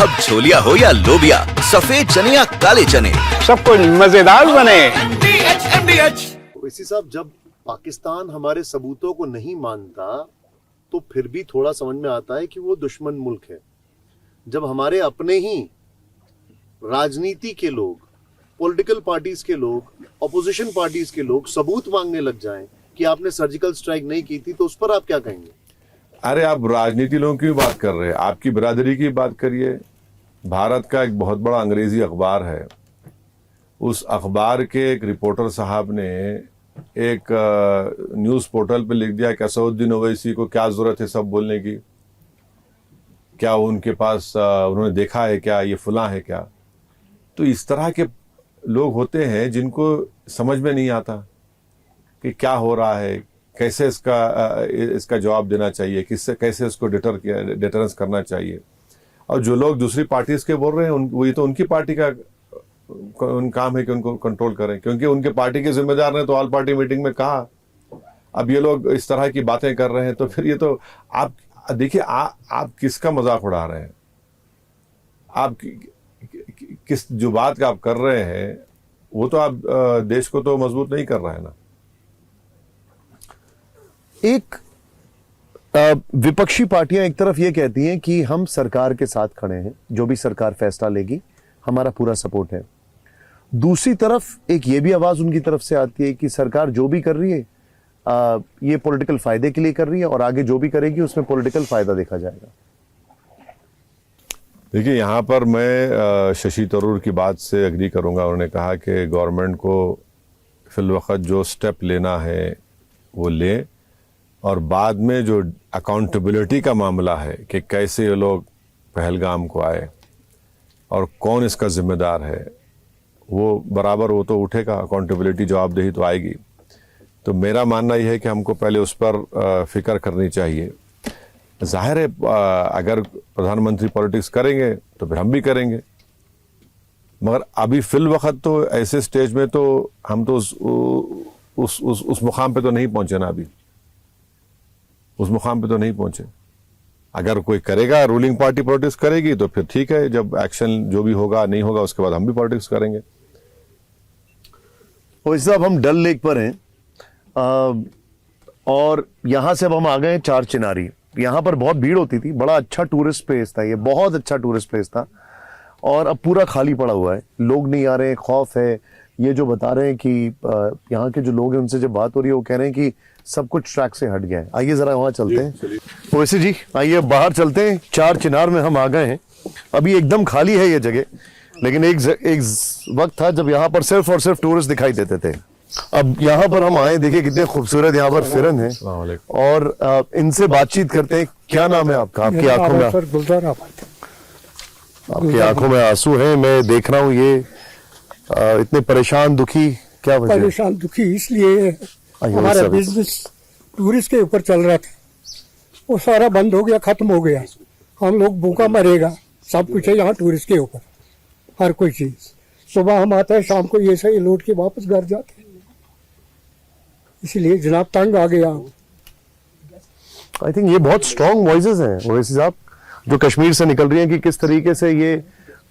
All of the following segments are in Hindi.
अब छोलिया हो या लोबिया, सफेद चने या काले चने, सब कुछ मजेदार बने। ओवैसी साहब, जब पाकिस्तान हमारे सबूतों को नहीं मानता तो फिर भी थोड़ा समझ में आता है कि वो दुश्मन मुल्क है। जब हमारे अपने ही राजनीति के लोग, पॉलिटिकल पार्टीज के लोग, ऑपोजिशन पार्टीज के लोग सबूत मांगने लग जाएं कि आपने सर्जिकल स्ट्राइक नहीं की थी, तो उस पर आप क्या कहेंगे? अरे आप राजनीति लोगों की बात कर रहे हैं, आपकी बिरादरी की बात करिए। भारत का एक बहुत बड़ा अंग्रेजी अखबार है, उस अखबार के एक रिपोर्टर साहब ने एक न्यूज़ पोर्टल पे लिख दिया कि असदुद्दीन ओवैसी को क्या जरूरत है सब बोलने की, क्या उनके पास उन्होंने देखा है क्या, ये फलां है क्या। तो इस तरह के लोग होते हैं जिनको समझ में नहीं आता कि क्या हो रहा है, कैसे इसका जवाब देना चाहिए, किससे कैसे इसको डिटरेंस करना चाहिए। और जो लोग दूसरी पार्टीज के बोल रहे हैं वही तो उनकी पार्टी का काम है कि उनको कंट्रोल करें, क्योंकि उनके पार्टी के जिम्मेदार ने तो ऑल पार्टी मीटिंग में कहा। अब ये लोग इस तरह की बातें कर रहे हैं तो फिर ये तो आप देखिए, आप किसका मजाक उड़ा रहे हैं। आप किस जो बात का आप कर रहे हैं वो तो आप देश को तो मजबूत नहीं कर रहा है ना। एक विपक्षी पार्टियां एक तरफ ये कहती हैं कि हम सरकार के साथ खड़े हैं, जो भी सरकार फैसला लेगी हमारा पूरा सपोर्ट है। दूसरी तरफ एक ये भी आवाज उनकी तरफ से आती है कि सरकार जो भी कर रही है ये पॉलिटिकल फायदे के लिए कर रही है और आगे जो भी करेगी उसमें पॉलिटिकल फायदा देखा जाएगा। देखिए, यहाँ पर मैं शशि थरूर की बात से एग्री करूँगा। उन्होंने कहा कि गवर्नमेंट को फिलवक्त जो स्टेप लेना है वो ले, और बाद में जो अकाउंटेबिलिटी का मामला है कि कैसे ये लोग पहलगाम को आए और कौन इसका जिम्मेदार है, वो बराबर वो तो उठेगा, अकाउंटेबिलिटी जवाबदेही तो आएगी। तो मेरा मानना यह है कि हमको पहले उस पर फिक्र करनी चाहिए। जाहिर है अगर प्रधानमंत्री पॉलिटिक्स करेंगे तो फिर हम भी करेंगे, मगर अभी फिल वक्त तो ऐसे स्टेज में तो हम तो उस मुकाम पे तो नहीं पहुंचे ना, अभी उस मुकाम पे तो नहीं पहुंचे। अगर कोई करेगा, रूलिंग पार्टी पॉलिटिक्स करेगी तो फिर ठीक है, जब एक्शन जो भी होगा नहीं होगा उसके बाद हम भी पॉलिटिक्स करेंगे। ओवैसी साहब, हम डल लेक पर हैं और यहां से अब हम आ गए चार चिनारी। यहाँ पर बहुत भीड़ होती थी, बड़ा अच्छा टूरिस्ट प्लेस था, ये बहुत अच्छा टूरिस्ट प्लेस था, और अब पूरा खाली पड़ा हुआ है, लोग नहीं आ रहे हैं, खौफ है। ये जो बता रहे हैं कि यहाँ के जो लोग हैं उनसे जब बात हो रही है वो कह रहे हैं कि सब कुछ ट्रैक से हट गया है। आइए जरा वहां चलते हैं। ओवैसी जी आइए बाहर चलते हैं। चार चिनार में हम आ गए हैं, अभी एकदम खाली है ये जगह, लेकिन एक वक्त था जब यहाँ पर सिर्फ और सिर्फ टूरिस्ट दिखाई देते थे। अब यहाँ पर हम आए, देखिए कितने खूबसूरत यहाँ पर फिरन है, और इनसे बातचीत करते हैं। क्या नाम है आपका? आपकी आंखों में आंसू हैं, मैं देख रहा हूँ। ये इतने परेशान दुखी, क्या वजह? परेशान दुखी इसलिए हमारा बिजनेस टूरिस्ट के ऊपर चल रहा था, वो सारा बंद हो गया, खत्म हो गया। हम लोग भूखा मरेगा, सब कुछ है यहाँ टूरिस्ट के ऊपर, हर कोई चीज। सुबह हम आते हैं, शाम को ये सही लौट के वापस घर जाते हैं, इसलिए जनाब तंग आ गया। आई थिंक ये बहुत स्ट्रॉन्ग वॉइसेस हैं ओवैसी साहब जो कश्मीर से निकल रही हैं कि किस तरीके से ये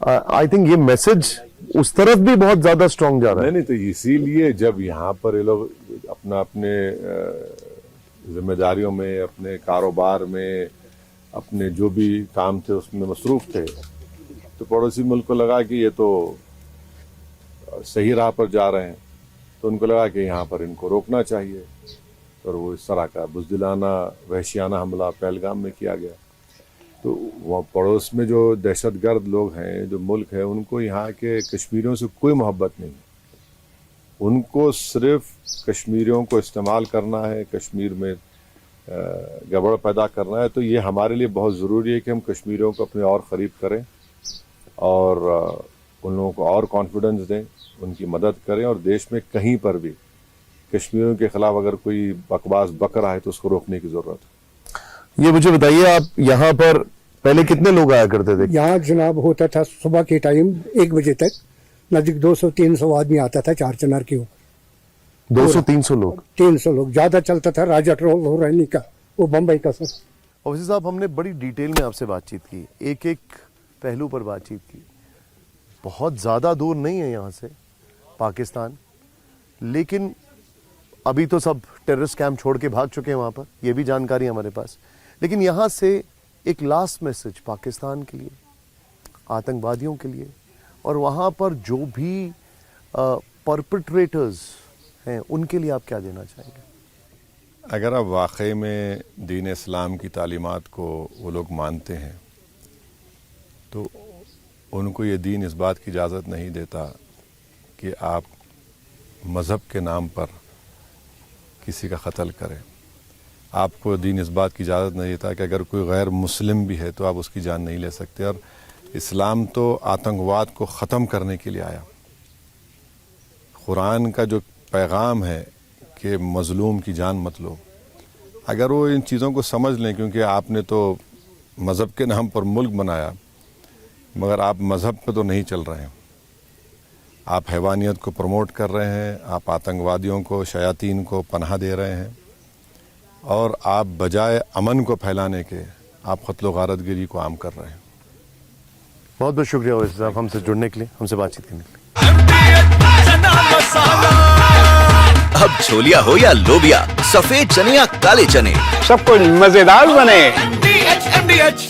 आई थिंक ये मैसेज उस तरफ भी बहुत ज्यादा स्ट्रॉन्ग जा रहा है। नहीं तो इसीलिए जब यहाँ पर ये लोग अपने जिम्मेदारियों में, अपने कारोबार में, अपने जो भी काम थे उसमें मसरूफ थे, तो पड़ोसी मुल्क को लगा कि ये तो सही राह पर जा रहे हैं, तो उनको लगा कि यहाँ पर इनको रोकना चाहिए, और वो इस तरह का बुज़दिलाना वहशियाना हमला पहलगाम में किया गया। तो वहाँ पड़ोस में जो दहशतगर्द लोग हैं, जो मुल्क है, उनको यहाँ के कश्मीरियों से कोई मोहब्बत नहीं, उनको सिर्फ कश्मीरियों को इस्तेमाल करना है, कश्मीर में गड़बड़ पैदा करना है। तो ये हमारे लिए बहुत ज़रूरी है कि हम कश्मीरियों को अपने और करीब करें और उन लोगों को और कॉन्फिडेंस दें, उनकी मदद करें, और देश में कहीं पर भी कश्मीरियों के खिलाफ अगर कोई बकवास बक रहा है तो उसको रोकने की ज़रूरत है। ये मुझे बताइए, आप यहाँ पर पहले कितने लोग आया करते थे? यहाँ जनाब होता था सुबह के टाइम 1 बजे तक नजदीक 200-300 आदमी आता था चार चिनार के ऊपर। 200-300 लोग? 300 लोग ज्यादा चलता था। राजा ट्रोल हो रैनी का, वो बम्बई का सर। ओवैसी साहब, हमने बड़ी डिटेल में आपसे बातचीत की, एक एक पहलू पर बातचीत की। बहुत ज़्यादा दूर नहीं है यहाँ से पाकिस्तान, लेकिन अभी तो सब टेररिस्ट कैंप छोड़ के भाग चुके हैं वहाँ पर, ये भी जानकारी है हमारे पास। लेकिन यहाँ से एक लास्ट मैसेज पाकिस्तान के लिए, आतंकवादियों के लिए, और वहाँ पर जो भी परपेट्रेटर्स हैं उनके लिए आप क्या देना चाहेंगे? अगर आप वाकई में दीन इस्लाम की तालीमात को वो लोग मानते हैं तो उनको ये दीन इस बात की इजाज़त नहीं देता कि आप मज़हब के नाम पर किसी का कत्ल करें। आपको दीन इस बात की इजाज़त नहीं देता कि अगर कोई गैर मुस्लिम भी है तो आप उसकी जान नहीं ले सकते। और इस्लाम तो आतंकवाद को ख़त्म करने के लिए आया। कुरान का जो पैगाम है कि मज़लूम की जान मत लो, अगर वो इन चीज़ों को समझ लें, क्योंकि आपने तो मज़हब के नाम पर मुल्क बनाया मगर आप मज़हब पे तो नहीं चल रहे हैं। आप हैवानियत को प्रमोट कर रहे हैं, आप आतंकवादियों को, शयातीन को पनाह दे रहे हैं, और आप बजाय अमन को फैलाने के आप क़त्ल व गारतगिरी को आम कर रहे हैं। बहुत बहुत शुक्रिया ओवैसी साहब हमसे जुड़ने के लिए, हमसे बातचीत करने के लिए। अब छोलिया हो या लोबिया, सफेद चने या काले चने, सब कुछ मजेदार बने। MDH